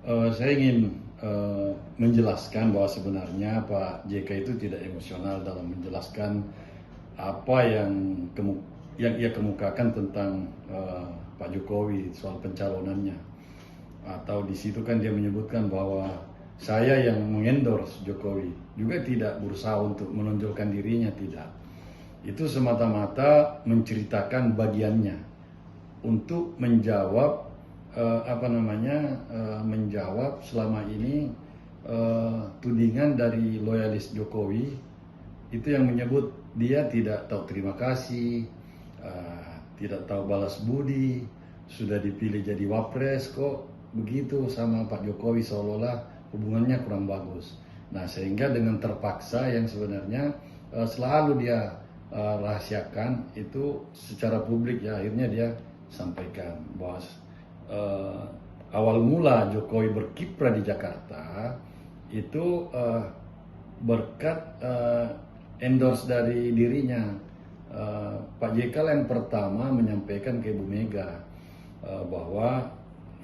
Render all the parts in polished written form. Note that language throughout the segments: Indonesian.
Saya ingin menjelaskan bahwa sebenarnya Pak JK itu tidak emosional dalam menjelaskan apa yang ia kemukakan tentang Pak Jokowi soal pencalonannya. Atau di situ kan dia menyebutkan bahwa saya yang mengendorse Jokowi, juga tidak berusaha untuk menonjolkan dirinya, tidak. Itu semata-mata menceritakan bagiannya untuk menjawab menjawab selama ini tudingan dari loyalis Jokowi itu yang menyebut dia tidak tahu terima kasih, tidak tahu balas budi, sudah dipilih jadi wapres kok begitu sama Pak Jokowi, seolah-olah hubungannya kurang bagus. Nah, sehingga dengan terpaksa yang sebenarnya selalu dia rahasiakan itu secara publik, ya akhirnya dia sampaikan bahwa awal mula Jokowi berkiprah di Jakarta itu berkat endorse dari dirinya. Pak JK yang pertama menyampaikan ke Ibu Mega bahwa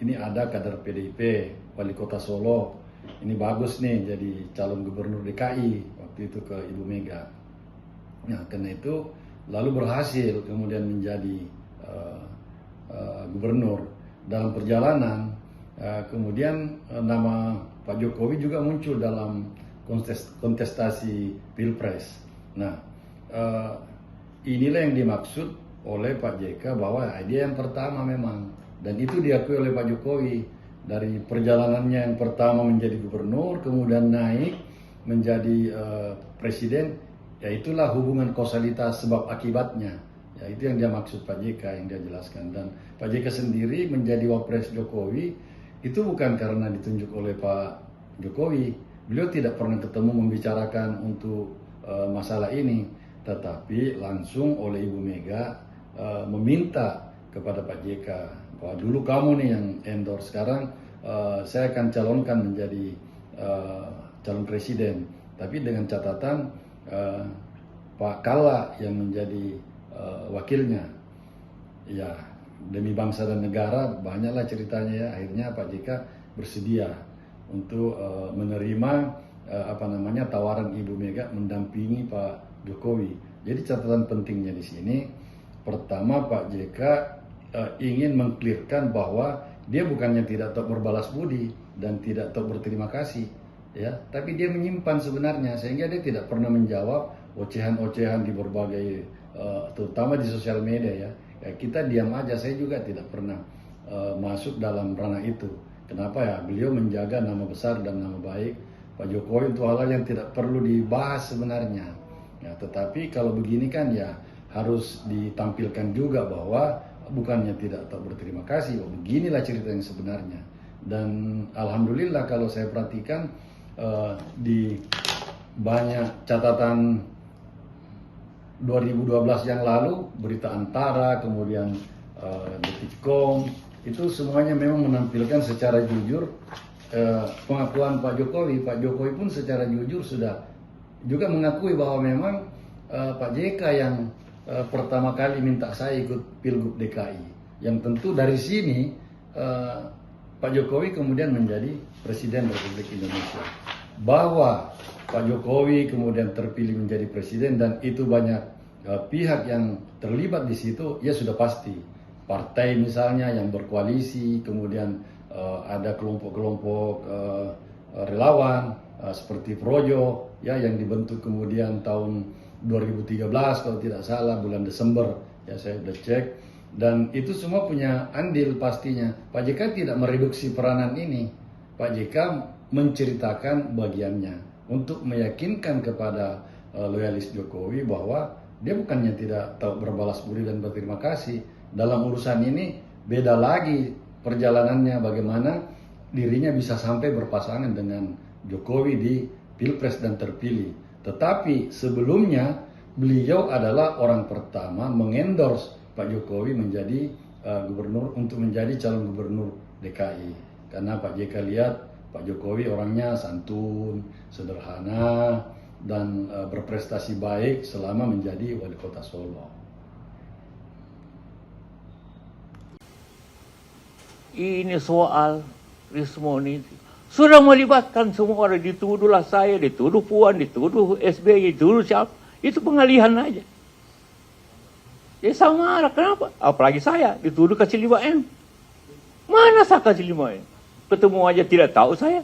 ini ada kader PDIP wali kota Solo, ini bagus nih jadi calon gubernur DKI, waktu itu ke Ibu Mega. Nah, karena itu lalu berhasil kemudian menjadi gubernur. Dalam perjalanan kemudian nama Pak Jokowi juga muncul dalam kontestasi Pilpres. Nah, inilah yang dimaksud oleh Pak JK bahwa dia yang pertama memang, dan itu diakui oleh Pak Jokowi dari perjalanannya yang pertama menjadi gubernur kemudian naik menjadi presiden, ya itulah hubungan kausalitas sebab akibatnya. Ya, itu yang dia maksud Pak JK, yang dia jelaskan. Dan Pak JK sendiri menjadi wapres Jokowi itu bukan karena ditunjuk oleh Pak Jokowi. Beliau tidak pernah ketemu membicarakan untuk masalah ini, tetapi langsung oleh Ibu Mega meminta kepada Pak JK bahwa dulu kamu nih yang endorse, sekarang saya akan calonkan menjadi calon presiden, tapi dengan catatan Pak Kalla yang menjadi wakilnya. Ya, demi bangsa dan negara, banyaklah ceritanya ya. Akhirnya Pak JK bersedia untuk menerima tawaran Ibu Mega mendampingi Pak Jokowi. Jadi catatan pentingnya di sini, pertama Pak JK ingin mengklirkan bahwa dia bukannya tidak tahu berbalas budi dan tidak tahu berterima kasih, ya, tapi dia menyimpan sebenarnya, sehingga dia tidak pernah menjawab ocehan-ocehan di berbagai terutama di sosial media, ya. Ya, kita diam aja, saya juga tidak pernah masuk dalam ranah itu. Kenapa ya? Beliau menjaga nama besar dan nama baik Pak Jokowi untuk hal yang tidak perlu dibahas sebenarnya. Ya, tetapi kalau begini kan ya harus ditampilkan juga bahwa bukannya tidak tahu berterima kasih. Oh, beginilah cerita yang sebenarnya. Dan alhamdulillah kalau saya perhatikan di banyak catatan 2012 yang lalu, berita Antara, kemudian Detikcom, itu semuanya memang menampilkan secara jujur pengakuan Pak Jokowi. Pak Jokowi pun secara jujur sudah juga mengakui bahwa memang Pak JK yang pertama kali minta saya ikut Pilgub DKI. Yang tentu dari sini Pak Jokowi kemudian menjadi Presiden Republik Indonesia. Bahwa Pak Jokowi kemudian terpilih menjadi presiden dan itu banyak pihak yang terlibat di situ, ya sudah pasti. Partai misalnya yang berkoalisi, kemudian ada kelompok-kelompok relawan seperti Projo, ya, yang dibentuk kemudian tahun 2013 kalau tidak salah, bulan Desember, ya saya sudah cek, dan itu semua punya andil pastinya. Pak JK tidak mereduksi peranan ini. Pak JK menceritakan bagiannya untuk meyakinkan kepada loyalis Jokowi bahwa dia bukannya tidak tahu berbalas budi dan berterima kasih. Dalam urusan ini beda lagi perjalanannya, bagaimana dirinya bisa sampai berpasangan dengan Jokowi di Pilpres dan terpilih. Tetapi sebelumnya beliau adalah orang pertama mengendorse Pak Jokowi menjadi gubernur, untuk menjadi calon gubernur DKI. Karena Pak JK lihat Pak Jokowi orangnya santun, sederhana, dan berprestasi baik selama menjadi wali kota Solo. Ini soal Rismo ini sudah melibatkan semua orang, dituduhlah saya, dituduh Puan, dituduh SBY, dituduh siapa. Itu pengalihan aja. Ya sama lah, kenapa? Apalagi saya, dituduh kasih 5M. Mana saya kasih 5M? Ketemu aja tidak tahu saya.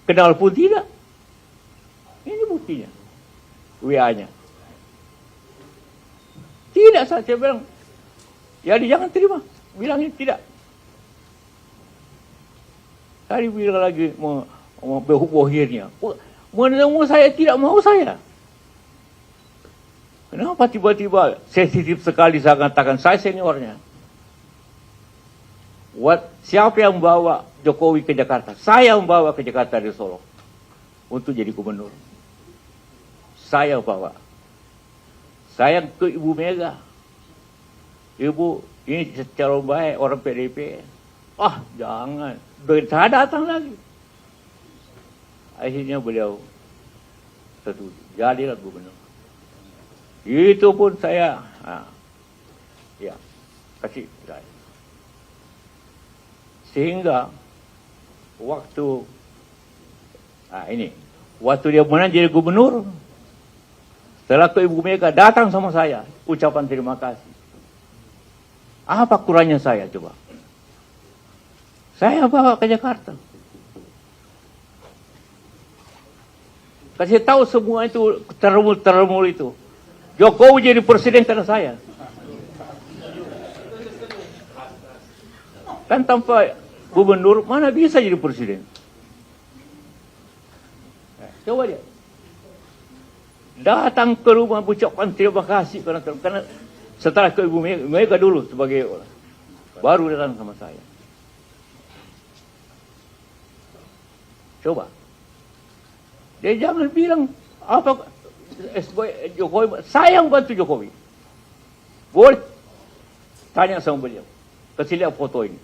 Kenal pun tidak. Ini buktinya. WA-nya. Tidak, saya bilang. Jadi jangan terima. Bilangnya tidak. Tadi bilang lagi mau bohirnya. Menemu saya tidak mau saya. Kenapa tiba-tiba sensitif sekali saya katakan saya seniornya? Siapa yang membawa Jokowi ke Jakarta? Saya membawa ke Jakarta dari Solo untuk jadi gubernur. Saya bawa. Saya ke Ibu Mega. Ibu, ini secara baik orang PDP. Ah, jangan. Saya datang lagi. Akhirnya beliau setuju. Jadilah gubernur. Itu pun saya, ya, kasih saya. Sehingga waktu dia menang jadi gubernur, setelah ke Ibu Mega datang sama saya, ucapan terima kasih. Apa kurangnya saya coba? Saya bawa ke Jakarta. Kasih tahu semua itu termul itu. Jokowi jadi presiden karena saya. Kan tanpa gubernur mana bisa jadi presiden? Coba dia. Datang ke rumah ucapkan terima kasih karena setelah ke Ibu Mega dulu sebagai baru datang sama saya. Coba. Dia jangan bilang apa Jokowi, saya yang bantu Jokowi. Boleh tanya sama beliau. Kasih lihat foto ini.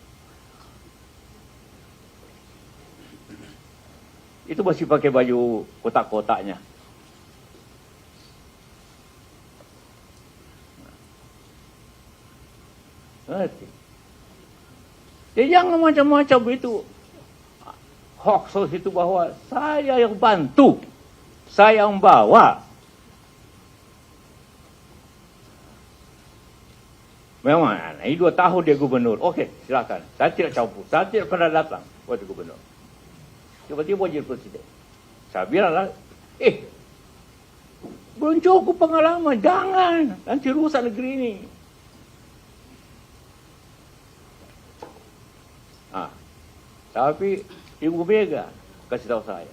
Itu masih pakai baju kotak-kotaknya. Ngerti? Dia jangan macam-macam itu. Hoax itu bahwa saya yang bantu, saya yang bawa. Memang ini 2 tahun dia gubernur. Oke, silakan. Saya tidak campur. Saya tidak pernah datang waktu gubernur. Tiba-tiba jadi presiden. Saya bilang lah, belum cukup pengalaman. Jangan. Nanti rusak negeri ini. Tapi Ibu Mega kasih tahu saya.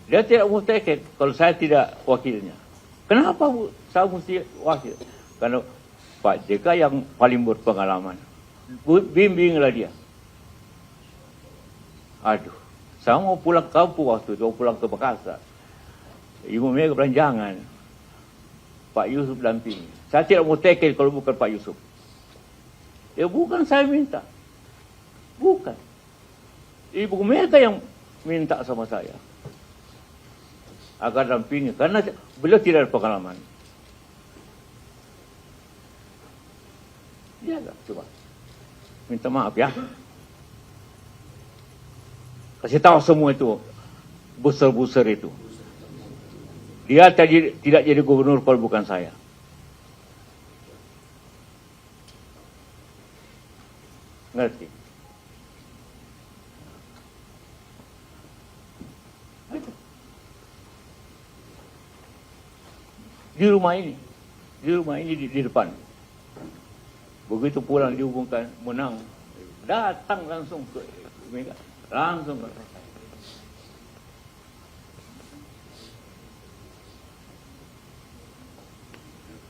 Dia tidak mau take kalau saya tidak wakilnya. Kenapa saya mesti wakil? Karena Pak JK yang paling berpengalaman. Bimbinglah dia. Aduh, saya mau pulang ke kampung waktu itu, mau pulang ke Makassar. Ibu Mega bilang jangan. Pak Yusuf dampingi. Saya tidak mau take kalau bukan Pak Yusuf. Ya bukan saya minta. Bukan. Ibu Mega yang minta sama saya agar dampingi karena beliau tidak ada pengalaman. Ya, coba minta maaf ya. Kasih tahu semua itu buser-buser itu. Dia tidak jadi gubernur kalau bukan saya. Ngerti? Di rumah ini di depan. Begitu pulang dihubungkan menang, datang langsung ke Mega, langsung ke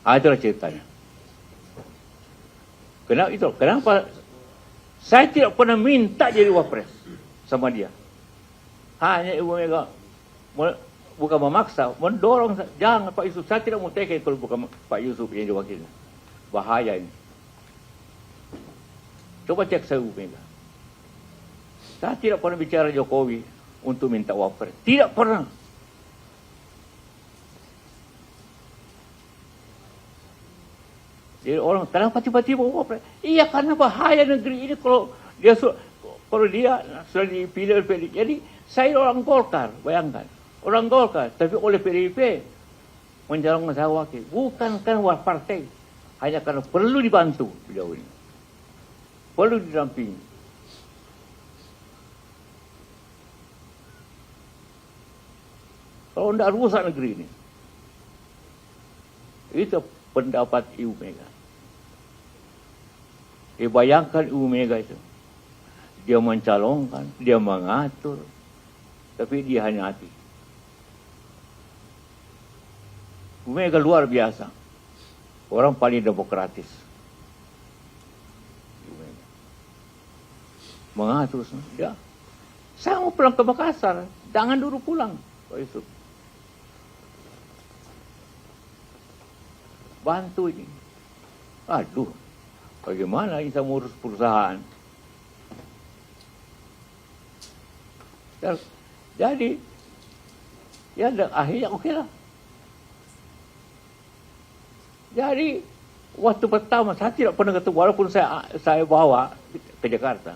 itulah ceritanya. Kenapa saya tidak pernah minta jadi wapres sama dia. Hanya Ibu Mega bukan memaksa, mendorong. Jangan Pak Yusuf, saya tidak mau take kalau bukan Pak Yusuf yang diwakilnya. Bahaya ini. Coba cek saya Ibu Mega. Saya tidak pernah bicara Jokowi untuk minta wapres. Tidak pernah. Jadi orang, kenapa tiba-tiba wapres? Iya, karena bahaya negeri ini kalau dia Kalau dia sudah dipilih oleh PDIP, jadi saya orang Golkar, bayangkan. Orang Golkar, tapi oleh PDIP mencalonkan saya wakil. Bukan karena partai, hanya karena perlu dibantu beliau ini. Perlu didampingi. Kalau tidak rusak negeri ini. Itu pendapat Ibu Mega. Bayangkan Ibu Mega itu. Dia mencalonkan, dia mengatur, tapi dia hanya hati. Ibu Mega luar biasa. Orang paling demokratis. Ibu Mega. Mengatur dia. Saya mau pulang ke Makassar, jangan dulu pulang. Besok. Bantu ini. Aduh, bagaimana kita mengurus perusahaan? Jadi, ya akhirnya oke lah. Jadi, waktu pertama saya tidak pernah ketemu, walaupun saya bawa ke Jakarta.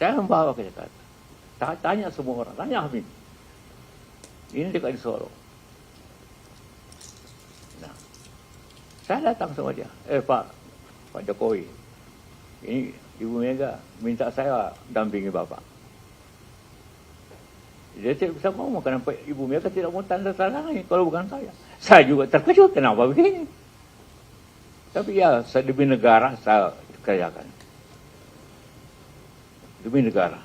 Saya membawa ke Jakarta. Saya tanya semua orang, tanya Amin. Ini dekat di Solo. Nah, saya datang sama dia. Pak Jokowi. Ini Ibu Mega minta saya dampingi Bapak. Dia tidak bisa ngomong karena Ibu Mega tidak mau tanda tangan kalau bukan saya. Saya juga terkejut kenapa begini. Tapi ya demi negara saya kerjakan. Demi negara.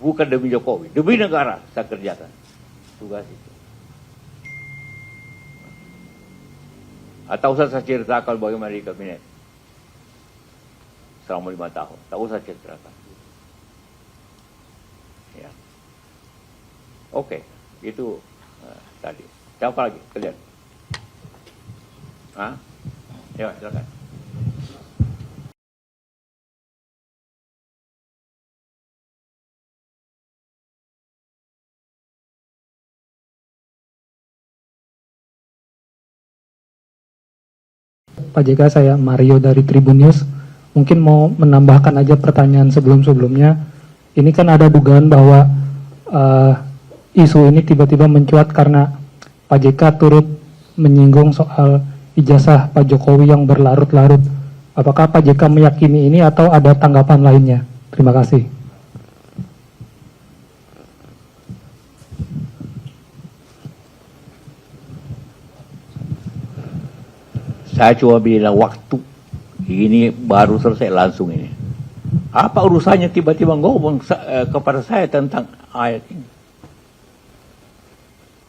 Bukan demi Jokowi, demi negara saya kerjakan tugas itu. Atau saya ceritakan bagaimana di kabinet selama 5 tahun. Tak usah ceritakan. Ya. Oke, itu tadi. Siapa lagi? Kalian? Hah? Ya, silakan. Pak JK, saya Mario dari Tribun News. Mungkin mau menambahkan aja pertanyaan sebelum-sebelumnya. Ini kan ada dugaan bahwa isu ini tiba-tiba mencuat karena Pak JK turut menyinggung soal ijazah Pak Jokowi yang berlarut-larut. Apakah Pak JK meyakini ini atau ada tanggapan lainnya? Terima kasih. Saya cuma bilang waktu ini baru selesai langsung ini. Apa urusannya tiba-tiba ngomong kepada saya tentang ayat ini?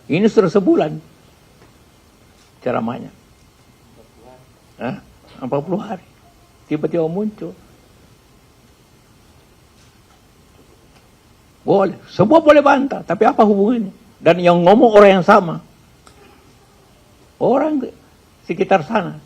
Ini sudah sebulan ceramahnya. 40 hari. Tiba-tiba muncul. Boleh, semua boleh bantah, tapi apa hubungannya? Dan yang ngomong orang yang sama. Orang sekitar sana.